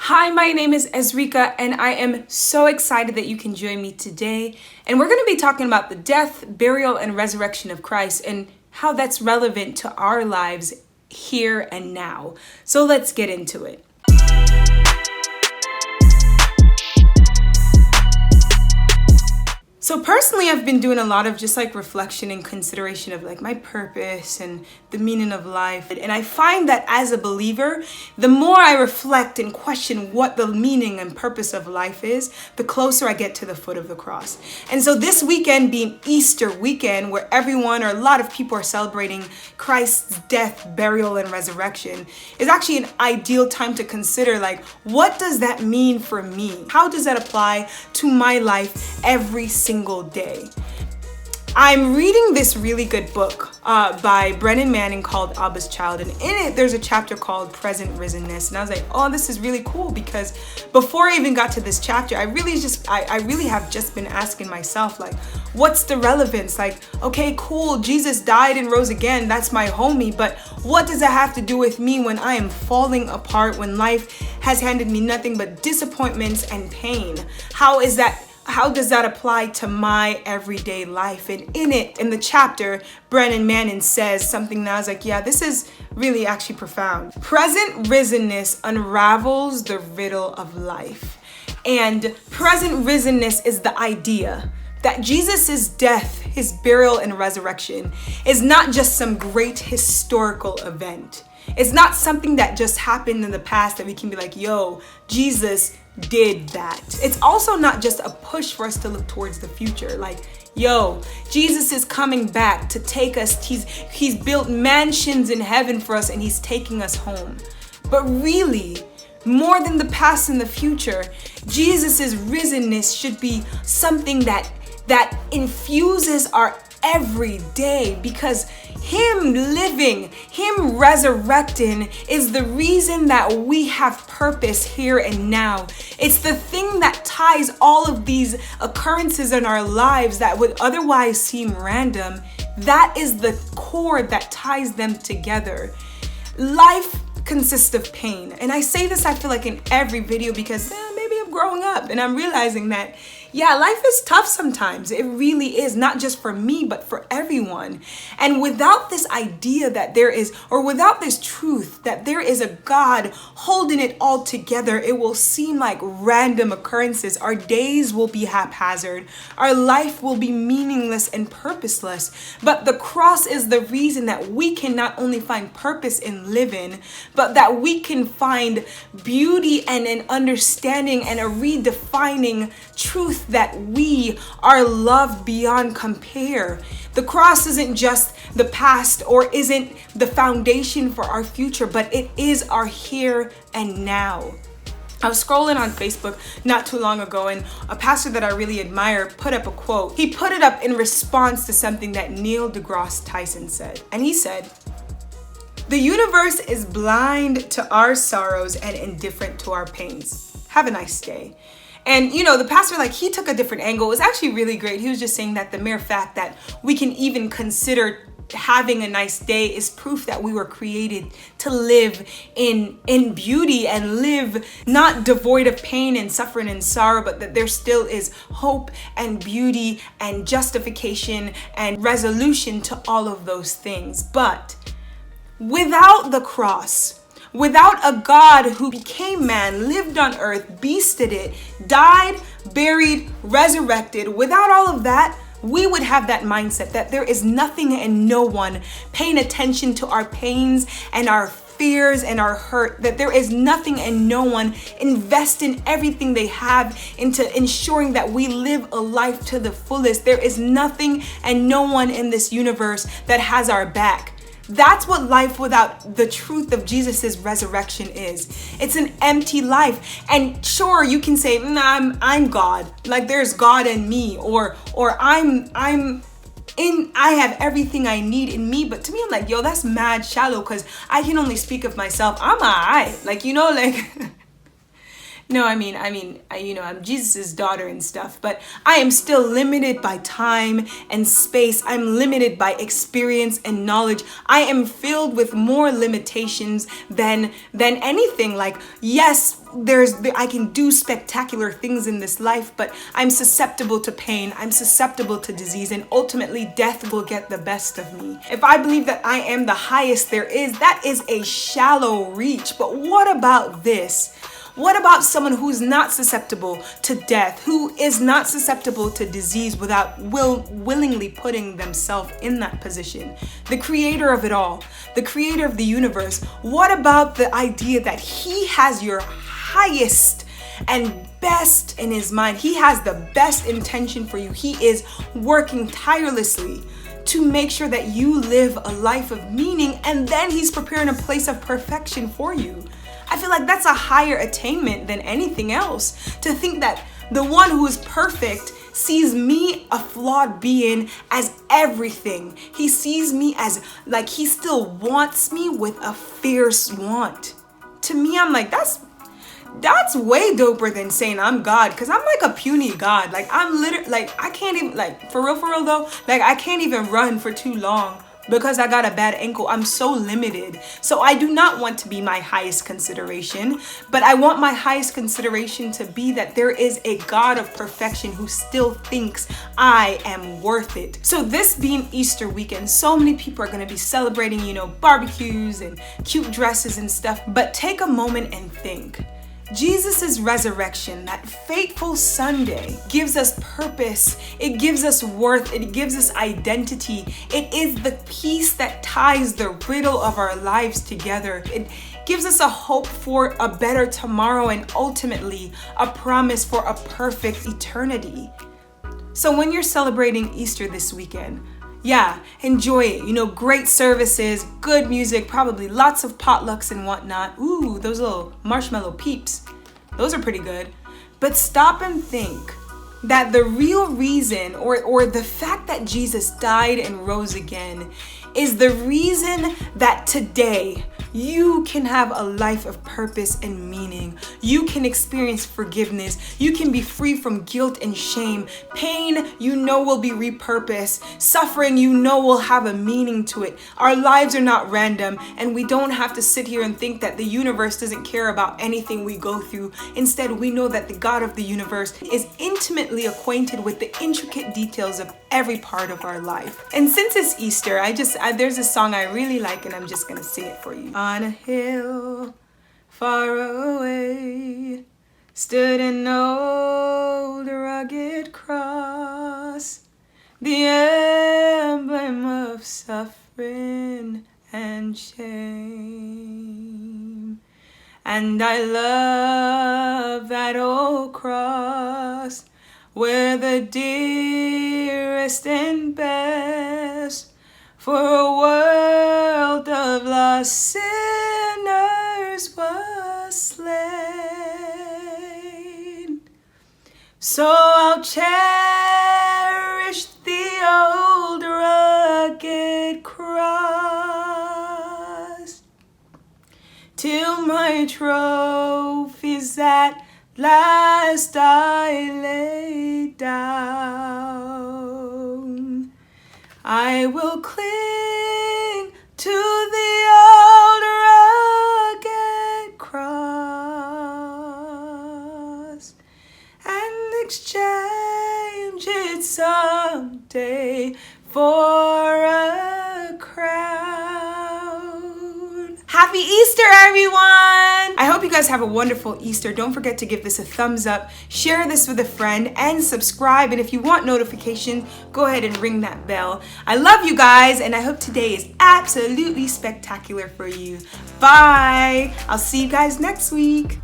Hi, my name is Ezrika, and I am so excited that you can join me today. And we're going to be talking about the death, burial, and resurrection of Christ and how that's relevant to our lives here and now. So let's get into it. So personally, I've been doing a lot of just reflection and consideration of my purpose and the meaning of life. And I find that as a believer, the more I reflect and question what the meaning and purpose of life is, the closer I get to the foot of the cross. And so this weekend being Easter weekend, where everyone or a lot of people are celebrating Christ's death, burial, and resurrection, is actually an ideal time to consider what does that mean for me? How does that apply to my life every single day? I'm reading this really good book by Brennan Manning called Abba's Child, and in it there's a chapter called Present Risenness, and I was like, oh, this is really cool, because before I even got to this chapter, I really have just been asking myself, what's the relevance? Okay, cool, Jesus died and rose again, that's my homie, but what does that have to do with me when I am falling apart, when life has handed me nothing but disappointments and pain? How does that apply to my everyday life? And in the chapter, Brennan Manning says something that I was like, yeah, this is really actually profound. Present risenness unravels the riddle of life. And present risenness is the idea that Jesus' death, his burial, and resurrection is not just some great historical event. It's not something that just happened in the past that we can be like, yo, Jesus did that. It's also not just a push for us to look towards the future. Yo, Jesus is coming back to take us. He's built mansions in heaven for us, and he's taking us home. But really, more than the past and the future, Jesus' risenness should be something that infuses our every day, because him living, him resurrecting is the reason that we have purpose here and now. It's the thing that ties all of these occurrences in our lives that would otherwise seem random. That is the cord that ties them together. Life consists of pain. And I say this, I feel in every video, because maybe I'm growing up and I'm realizing that life is tough sometimes. It really is, not just for me, but for everyone. And without this idea that there is, or without this truth that there is a God holding it all together, it will seem like random occurrences. Our days will be haphazard. Our life will be meaningless and purposeless. But the cross is the reason that we can not only find purpose in living, but that we can find beauty and an understanding and a redefining truth that we are loved beyond compare. The cross isn't just the past or isn't the foundation for our future, but it is our here and now. I was scrolling on Facebook not too long ago, and a pastor that I really admire put up a quote. He put it up in response to something that Neil deGrasse Tyson said. And he said, "The universe is blind to our sorrows and indifferent to our pains. Have a nice day." And the pastor, he took a different angle. It was actually really great. He was just saying that the mere fact that we can even consider having a nice day is proof that we were created to live in beauty and live not devoid of pain and suffering and sorrow, but that there still is hope and beauty and justification and resolution to all of those things. But without the cross, without a God who became man, lived on earth, beasted it, died, buried, resurrected, without all of that, we would have that mindset that there is nothing and no one paying attention to our pains and our fears and our hurt, that there is nothing and no one investing everything they have into ensuring that we live a life to the fullest. There is nothing and no one in this universe that has our back. That's what life without the truth of Jesus's resurrection is. It's an empty life. And sure, you can say, I'm God. There's God in me, or I have everything I need in me. But to me, I'm yo, that's mad shallow, because I can only speak of myself. I'm alright. No, I'm Jesus's daughter and stuff, but I am still limited by time and space. I'm limited by experience and knowledge. I am filled with more limitations than anything. Like, yes, I can do spectacular things in this life, but I'm susceptible to pain. I'm susceptible to disease, and ultimately death will get the best of me. If I believe that I am the highest there is, that is a shallow reach. But what about this? What about someone who's not susceptible to death, who is not susceptible to disease without willingly putting themselves in that position? The creator of it all, the creator of the universe. What about the idea that he has your highest and best in his mind? He has the best intention for you. He is working tirelessly to make sure that you live a life of meaning, and then he's preparing a place of perfection for you. I feel like that's a higher attainment than anything else. To think that the one who is perfect sees me, a flawed being, as everything. He sees me as, like, he still wants me with a fierce want. To me, I'm like, that's way doper than saying I'm God, because I'm like a puny God. Like, I'm literally, like, I can't even, like, for real though, like, I can't even run for too long because I got a bad ankle. I'm so limited. So I do not want to be my highest consideration, but I want my highest consideration to be that there is a God of perfection who still thinks I am worth it. So this being Easter weekend, so many people are going to be celebrating, barbecues and cute dresses and stuff, but take a moment and think. Jesus' resurrection, that fateful Sunday, gives us purpose, it gives us worth, it gives us identity. It is the piece that ties the riddle of our lives together. It gives us a hope for a better tomorrow and ultimately a promise for a perfect eternity. So when you're celebrating Easter this weekend, yeah, enjoy it. Great services, good music, probably lots of potlucks and whatnot. Ooh, those little marshmallow peeps. Those are pretty good. But stop and think that the real reason or the fact that Jesus died and rose again is the reason that today you can have a life of purpose and meaning. You can experience forgiveness. You can be free from guilt and shame. Pain, will be repurposed. Suffering, will have a meaning to it. Our lives are not random, and we don't have to sit here and think that the universe doesn't care about anything we go through. Instead, we know that the God of the universe is intimately acquainted with the intricate details of every part of our life. And since it's Easter, there's a song I really like, and I'm just gonna sing it for you. On a hill far away stood an old rugged cross, the emblem of suffering and shame. And I love that old cross, where the dearest and best for a world of lost sinners was slain. So I'll cherish the old rugged cross till my trophies at last I lay down. I will cling to the old rugged cross and exchange it someday for a crown. Happy Easter, everyone! I hope you guys have a wonderful Easter. Don't forget to give this a thumbs up, share this with a friend, and subscribe. And if you want notifications, go ahead and ring that bell. I love you guys, and I hope today is absolutely spectacular for you. Bye! I'll see you guys next week.